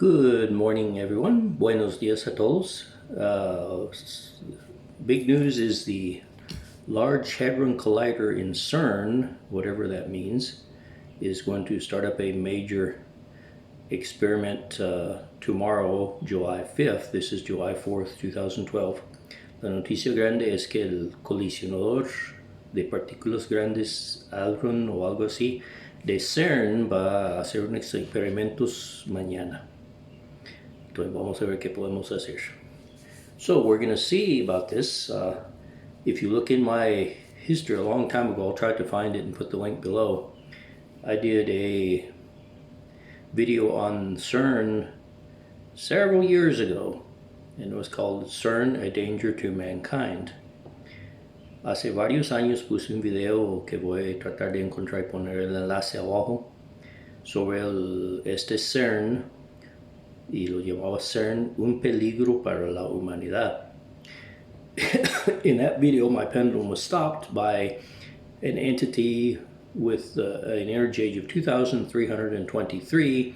Good morning, everyone. Buenos dias a todos. Big news is the Large Hadron Collider in CERN, whatever that means, is going to start up a major experiment tomorrow, July 5th. This is July 4th, 2012. La noticia grande es que el colisionador de partículas grandes, Hadron o algo así, de CERN va a hacer unos experimentos mañana. Entonces vamos a ver qué podemos hacer. So we're going to see about this. If you look in my history a long time ago, I'll try to find it and put the link below. I did a video on CERN several years ago, and it was called CERN, A Danger to Mankind. Hace varios años puse un video que voy a tratar de encontrar y poner el enlace abajo sobre este CERN, y lo llamaba CERN, un peligro para la humanidad. In that video, my pendulum was stopped by an entity with an energy age of 2,323,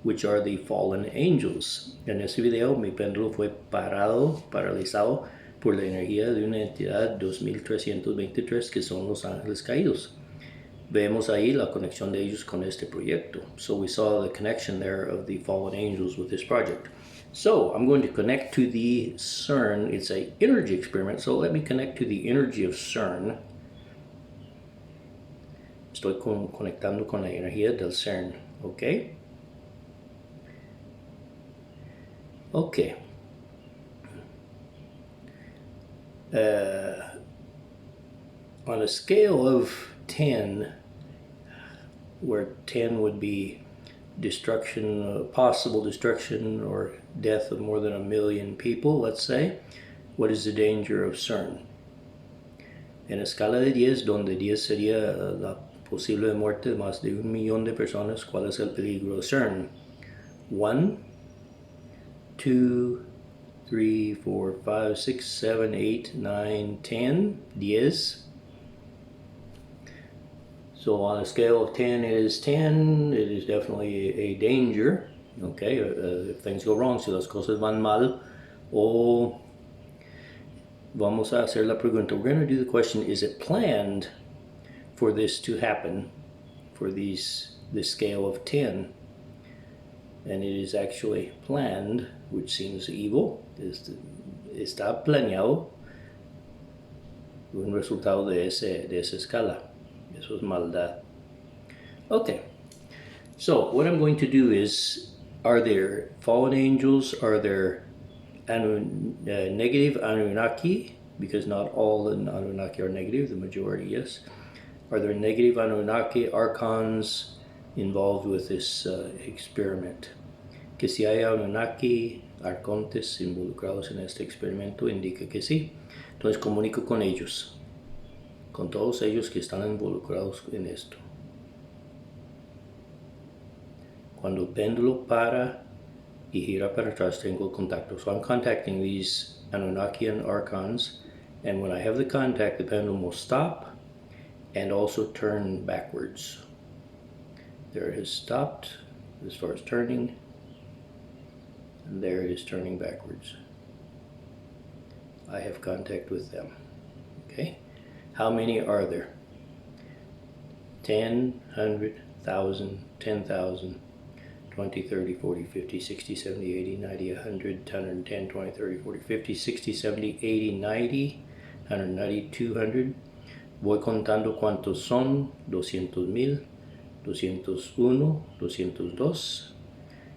which are the fallen angels. En ese video, mi péndulo fue paralizado por la energía de una entidad 2323, que son los ángeles caídos. Vemos ahí la conexión de ellos con este proyecto. So we saw the connection there of the fallen angels with this project. So I'm going to connect to the CERN. It's an energy experiment, so let me connect to the energy of CERN. Estoy conectando con la energía del CERN, ¿ok? Okay. On a scale of 10, where 10 would be destruction, possible destruction or death of more than 1 million people, let's say, what is the danger of CERN? En escala de 10, donde 10 sería la posible muerte de más de 1 millón de personas, ¿cuál es el peligro de CERN? 1, 2, 3, 4, 5, 6, 7, 8, 9, 10, 10. So on a scale of 10, it is 10. It is definitely a danger. Okay, if things go wrong, si las cosas van mal, o vamos a hacer la pregunta. We're going to do the question: is it planned for this to happen? For this scale of 10, and it is actually planned, which seems evil. Está planeado un resultado de esa escala. Eso es maldad. Okay, so what I'm going to do is, are there fallen angels? Are there negative Anunnaki? Because not all Anunnaki are negative, the majority, yes. Are there negative Anunnaki archons involved with this experiment? Que si hay Anunnaki, arcontes involucrados en este experimento, indica que sí. Entonces comunico con ellos, con todos ellos que están involucrados en esto. Cuando el péndulo para y gira para atrás, tengo contacto. So I'm contacting these Anunnakian archons, and when I have the contact, the pendulum will stop and also turn backwards. There it has stopped as far as turning, and there it is turning backwards. I have contact with them. Okay? How many are there? 10, 100, 1,000, 10,000, 20, 30, 40, 50, 60, 70, 80, 90, 100, 110, 20, 30, 40, 50, 60, 70, 80, 90, 190, 200. Voy contando cuántos son: 200,000, 201, 202,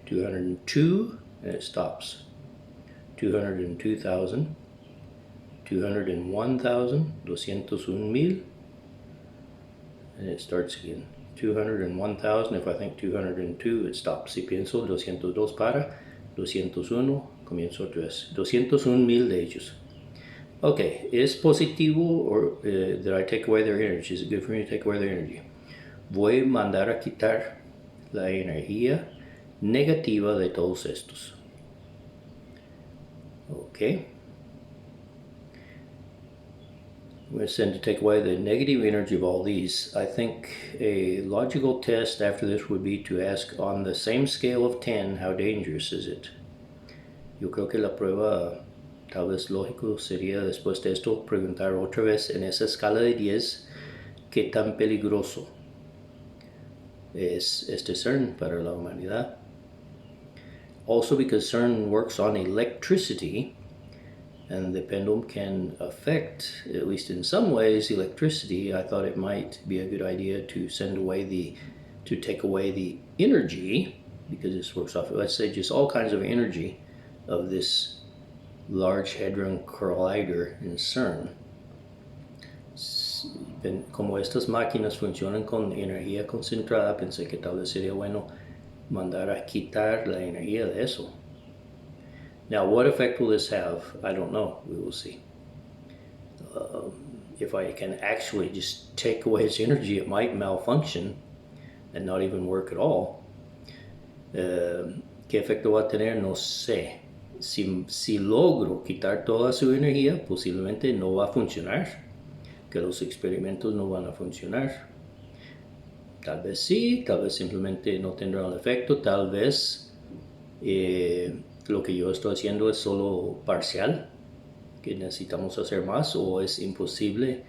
202, and it stops. 202,000. 201,000, 201,000, and it starts again. 201,000, if I think 202, it stops. Si pienso 202 para, 201, comienzo otra vez. 201,000 de ellos. Okay, ¿es positivo, or did I take away their energy? Is it good for me to take away their energy? Voy a mandar a quitar la energía negativa de todos estos. Okay. I'm going to send to take away the negative energy of all these. I think a logical test after this would be to ask, on the same scale of 10, how dangerous is it? Yo creo que la prueba tal vez lógico sería después de esto preguntar otra vez en esa escala de 10 qué tan peligroso es este CERN para la humanidad. Also, because CERN works on electricity, and the pendulum can affect, at least in some ways, electricity, I thought it might be a good idea to take away the energy, because this works off, let's say, just all kinds of energy of this Large Hadron Collider in CERN. Como estas máquinas funcionan con energía concentrada, pensé que tal vez sería bueno mandar a quitar la energía de eso. Now, what effect will this have? I don't know. We will see. If I can actually just take away its energy, it might malfunction and not even work at all. ¿Qué efecto va a tener? No sé. Si logro quitar toda su energía, posiblemente no va a funcionar, que los experimentos no van a funcionar. Tal vez sí, tal vez simplemente no tendrá un efecto, tal vez lo que yo estoy haciendo es solo parcial, que necesitamos hacer más, o es imposible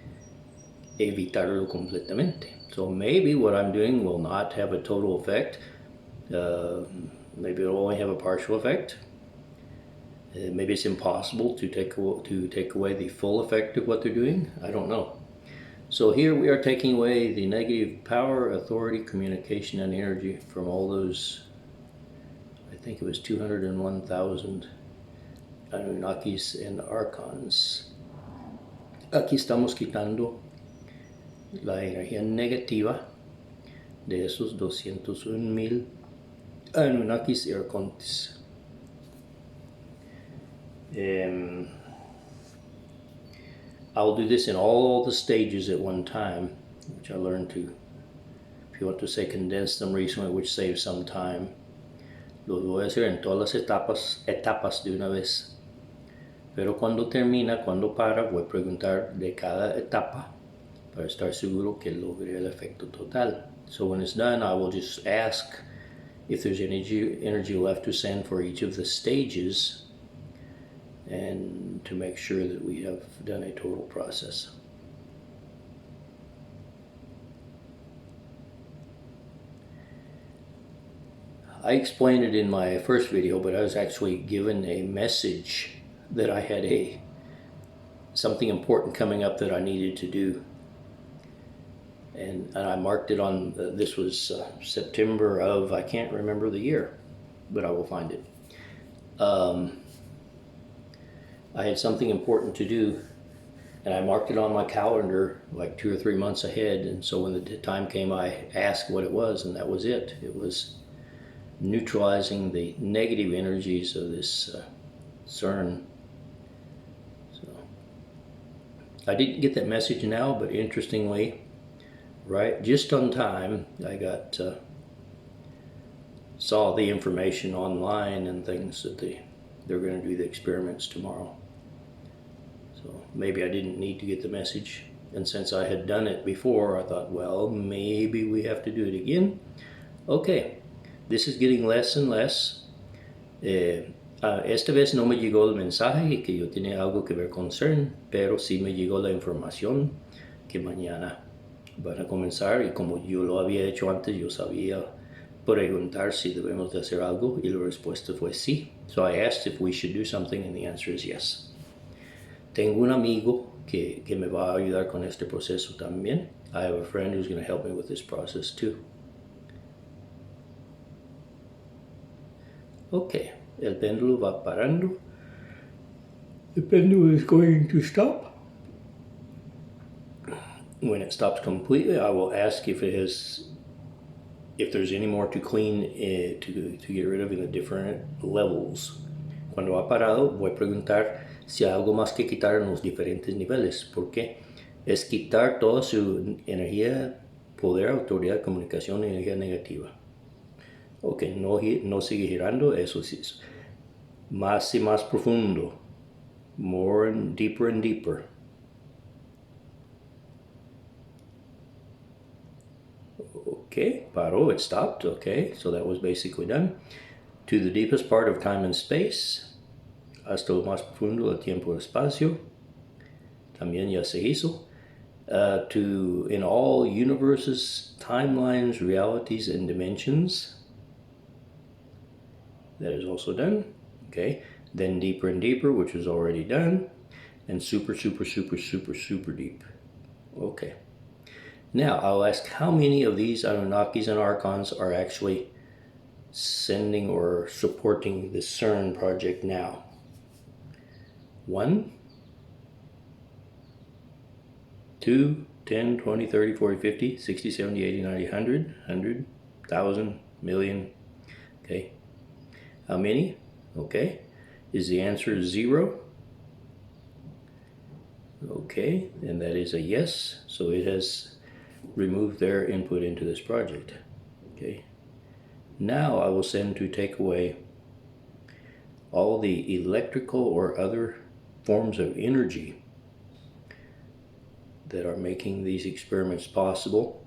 evitarlo completamente. So maybe what I'm doing will not have a total effect. Maybe it'll only have a partial effect. Maybe it's impossible to take away the full effect of what they're doing. I don't know. So here we are taking away the negative power, authority, communication, and energy from all those, I think it was 201,000 Anunnakis and Archons. Aquí estamos quitando la energía negativa de esos 201,000 Anunnakis y Archontes. I'll do this in all the stages at one time, which I learned to, if you want to say condense them recently, which saves some time. Lo voy a hacer en todas las etapas de una vez. Pero cuando termina, cuando para, voy a preguntar de cada etapa para estar seguro que logre el efecto total. So when it's done, I will just ask if there's energy left to send for each of the stages, and to make sure that we have done a total process. I explained it in my first video, but I was actually given a message that I had something important coming up that I needed to do. And I marked it on, this was September of, I can't remember the year, but I will find it. I had something important to do, and I marked it on my calendar like 2 or 3 months ahead, and so when the time came, I asked what it was, and that was it. It was neutralizing the negative energies of this CERN. So I didn't get that message now, but interestingly, right just on time, I got saw the information online and things that they're going to do the experiments tomorrow. So maybe I didn't need to get the message, and since I had done it before, I thought, well, maybe we have to do it again. Okay, this is getting less and less. Esta vez no me llegó el mensaje que yo tenía algo que ver con CERN, pero sí me llegó la información que mañana van a comenzar, y como yo lo había hecho antes, yo sabía preguntar si debemos de hacer algo, y la respuesta fue sí. So I asked if we should do something, and the answer is yes. Tengo un amigo que me va a ayudar con este proceso también. I have a friend who's going to help me with this process too. Okay, el péndulo va parando. The pendulum is going to stop. When it stops completely, I will ask if there's any more to clean, to get rid of in the different levels. Cuando ha parado, voy a preguntar si hay algo más que quitar en los diferentes niveles, porque es quitar toda su energía, poder, autoridad, comunicación y energía negativa. Ok, no sigue girando, eso sí. Más y más profundo. More and deeper and deeper. Okay, paró, it stopped. Okay, so that was basically done. To the deepest part of time and space, hasta lo más profundo del tiempo y espacio, también ya se hizo. To in all universes, timelines, realities, and dimensions, that is also done. Okay, then deeper and deeper, which was already done, and super, super, super, super, super deep. Okay. Now, I'll ask how many of these Anunnakis and Archons are actually sending or supporting the CERN project now? 1, 2, 10, 20, 30, 40, 50, 60, 70, 80, 90, 100, 100, 1,000, million. Okay. How many? Okay. Is the answer 0? Okay, and that is a yes. So it has removed their input into this project. Okay. Now I will send to take away all the electrical or other forms of energy that are making these experiments possible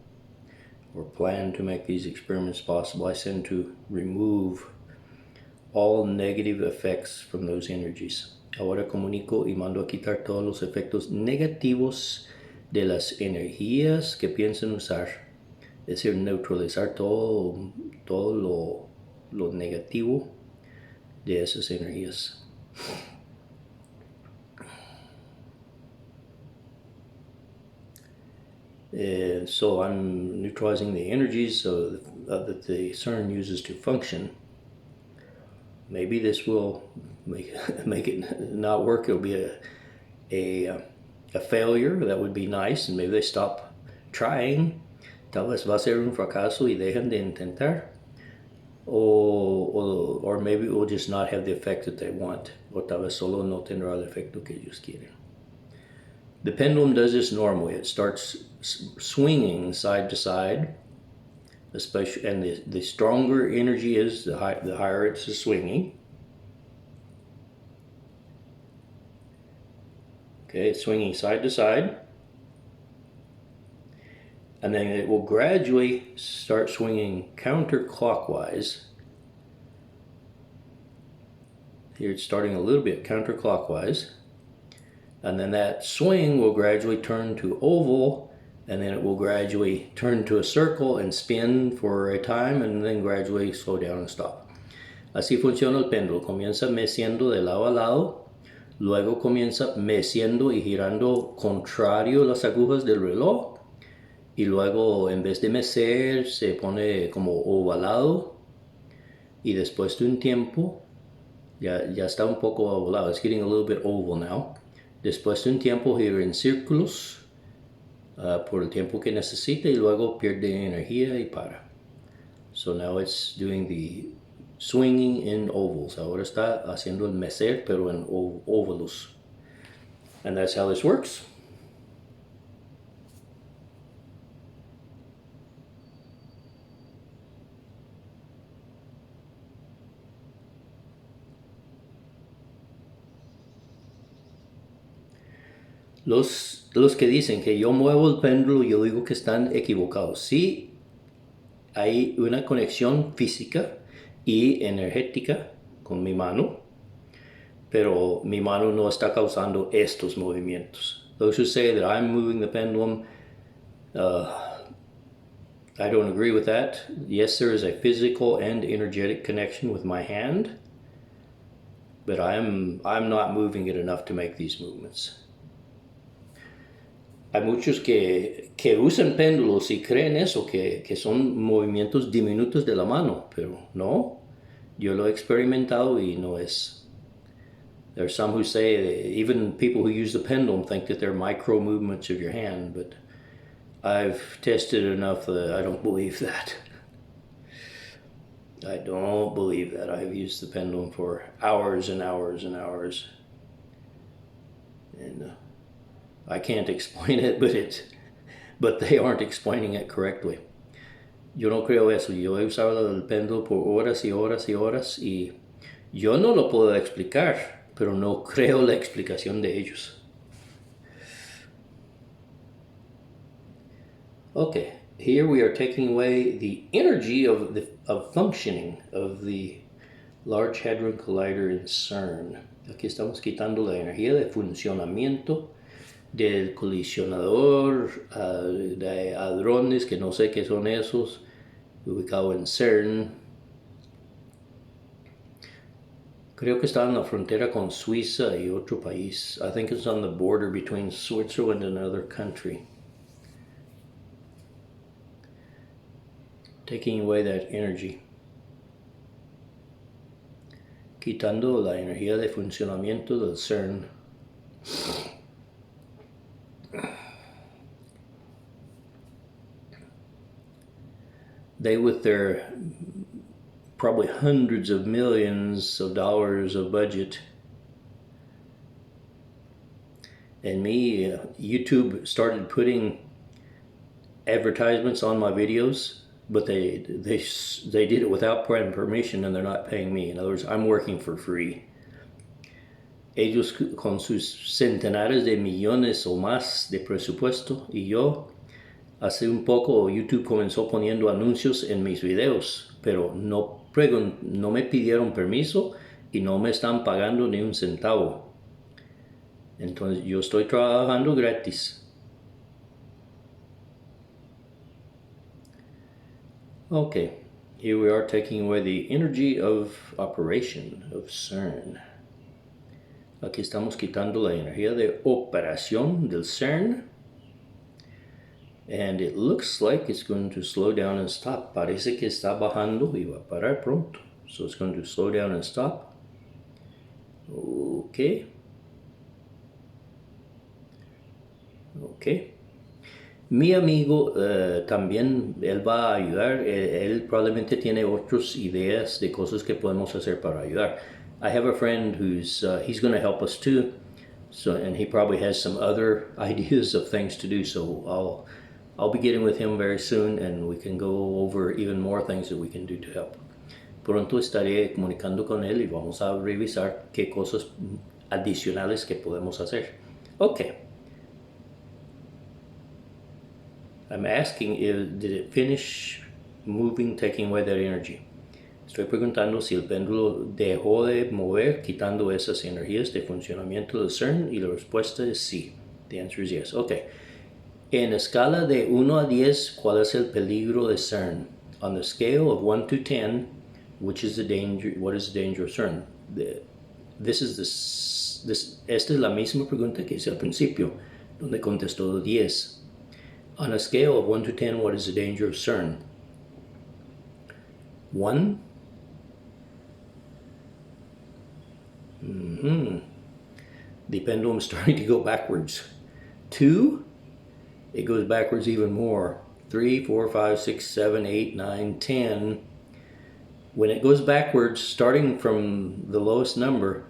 or plan to make these experiments possible. I send to remove all negative effects from those energies. Ahora comunico y mando a quitar todos los efectos negativos de las energías que piensan usar. Es decir, neutralizar todo lo negativo de esas energías. So I'm neutralizing the energies that the CERN uses to function. Maybe this will make it not work. It'll be a failure. That would be nice, and maybe they stop trying. Tal vez va a ser un fracaso y dejan de intentar. Or maybe it will just not have the effect that they want. O tal vez solo no tendrá el efecto que ellos quieren. The pendulum does this normally. It starts swinging side to side, especially, and the stronger energy is, the higher it's swinging. Okay, it's swinging side to side. And then it will gradually start swinging counterclockwise. Here it's starting a little bit counterclockwise. And then that swing will gradually turn to oval, and then it will gradually turn to a circle and spin for a time, and then gradually slow down and stop. Así funciona el péndulo. Comienza meciendo de lado a lado, luego comienza meciendo y girando contrario las agujas del reloj, y luego en vez de mecer se pone como ovalado, y después de un tiempo ya está un poco ovalado. It's getting a little bit oval now. Después de un tiempo gira en círculos por el tiempo que necesita, y luego pierde energía y para. So now it's doing the swinging in ovals. Ahora está haciendo el mecer, pero en óvalos. And that's how this works. Los que dicen que yo muevo el péndulo, yo digo que están equivocados. Sí, hay una conexión física y energética con mi mano, pero mi mano no está causando estos movimientos. Those who say that I'm moving the pendulum, I don't agree with that. Yes, there is a physical and energetic connection with my hand, but I'm not moving it enough to make these movements. Hay muchos que usan péndulos y creen eso, que son movimientos diminutos de la mano, pero no, yo lo he experimentado y no es. There are some who say, even people who use the pendulum think that they're micro movements of your hand, but I've tested enough that I don't believe that. I don't believe that. I've used the pendulum for hours and hours and hours. And I can't explain it, but they aren't explaining it correctly. Yo no creo eso. Yo he usado el péndulo por horas y horas y horas, y yo no lo puedo explicar, pero no creo la explicación de ellos. Okay, here we are taking away the energy of functioning of the Large Hadron Collider in CERN. Aquí estamos quitando la energía de funcionamiento del colisionador de hadrones, que no sé qué son esos, ubicado en CERN. Creo que está en la frontera con Suiza y otro país. I think it's on the border between Switzerland and another country. Taking away that energy. Quitando la energía de funcionamiento del CERN. They, with their probably hundreds of millions of dollars of budget, and me, YouTube started putting advertisements on my videos, but they did it without permission, and they're not paying me. In other words, I'm working for free. Ellos con sus centenares de millones o más de presupuesto, y yo, hace un poco YouTube comenzó poniendo anuncios en mis videos, pero no me pidieron permiso y no me están pagando ni un centavo. Entonces yo estoy trabajando gratis. Okay, here we are taking away the energy of operation of CERN. Aquí estamos quitando la energía de operación del CERN. And it looks like it's going to slow down and stop. Parece que está bajando y va a parar pronto. So it's going to slow down and stop. Okay. Okay. Mi amigo también, él va a ayudar. Él probablemente tiene otras ideas de cosas que podemos hacer para ayudar. I have a friend who's, he's going to help us too. So, and he probably has some other ideas of things to do. So I'll be getting with him very soon, and we can go over even more things that we can do to help. Pronto estaré comunicando con él y vamos a revisar qué cosas adicionales que podemos hacer. Okay. I'm asking, did it finish moving, taking away that energy? Estoy preguntando si el péndulo dejó de mover, quitando esas energías de funcionamiento del CERN, y la respuesta es sí. The answer is yes. Okay. En escala de 1 a 10, ¿cuál es el peligro de CERN? On the scale of 1 to 10, what is the danger of CERN? Esta es la misma pregunta que hice al principio, donde contestó 10. On a scale of 1 to 10, what is the danger of CERN? 1? The pendulum is starting to go backwards. 2? It goes backwards even more. 3, 4, 5, 6, 7, 8, 9, 10. When it goes backwards, starting from the lowest number,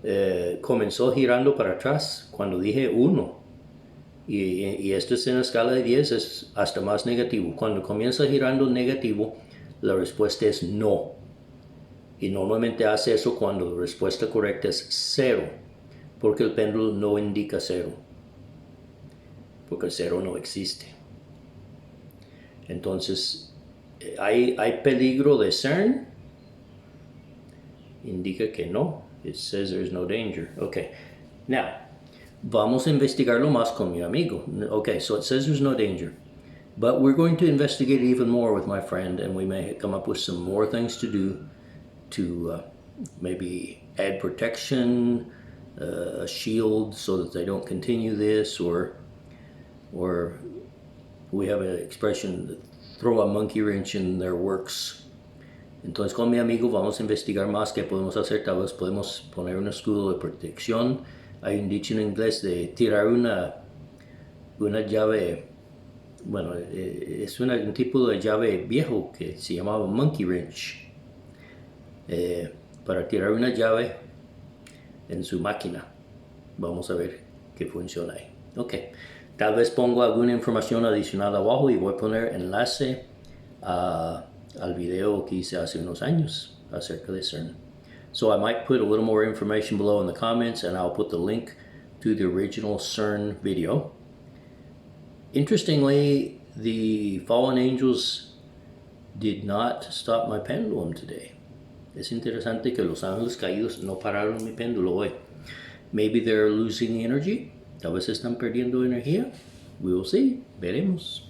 comenzó girando para atrás cuando dije 1. Y esto es en la escala de 10, es hasta más negativo. Cuando comienza girando negativo, la respuesta es no. Y normalmente hace eso cuando la respuesta correcta es 0, porque el péndulo no indica 0. Porque el 0 no existe. Entonces, ¿hay peligro de CERN? Indica que no. It says there's no danger. Okay. Now, vamos a investigarlo más con mi amigo. Okay, so it says there's no danger. But we're going to investigate even more with my friend, and we may come up with some more things to do to maybe add protection, a shield so that they don't continue this, or we have an expression, throw a monkey wrench in their works. Entonces con mi amigo vamos a investigar más qué podemos hacer. Tal vez podemos poner un escudo de protección. Hay un dicho en inglés de tirar una llave, bueno, es un tipo de llave viejo que se llamaba monkey wrench, para tirar una llave en su máquina. Vamos a ver qué funciona ahí. Ok, tal vez pongo alguna información adicional abajo y voy a poner enlace al video que hice hace unos años acerca de CERN. So I might put a little more information below in the comments, and I'll put the link to the original CERN video. Interestingly, the fallen angels did not stop my pendulum today. Es interesante que los ángeles caídos no pararon mi péndulo hoy. Maybe they're losing energy. Tal vez están perdiendo energía. We will see. Veremos.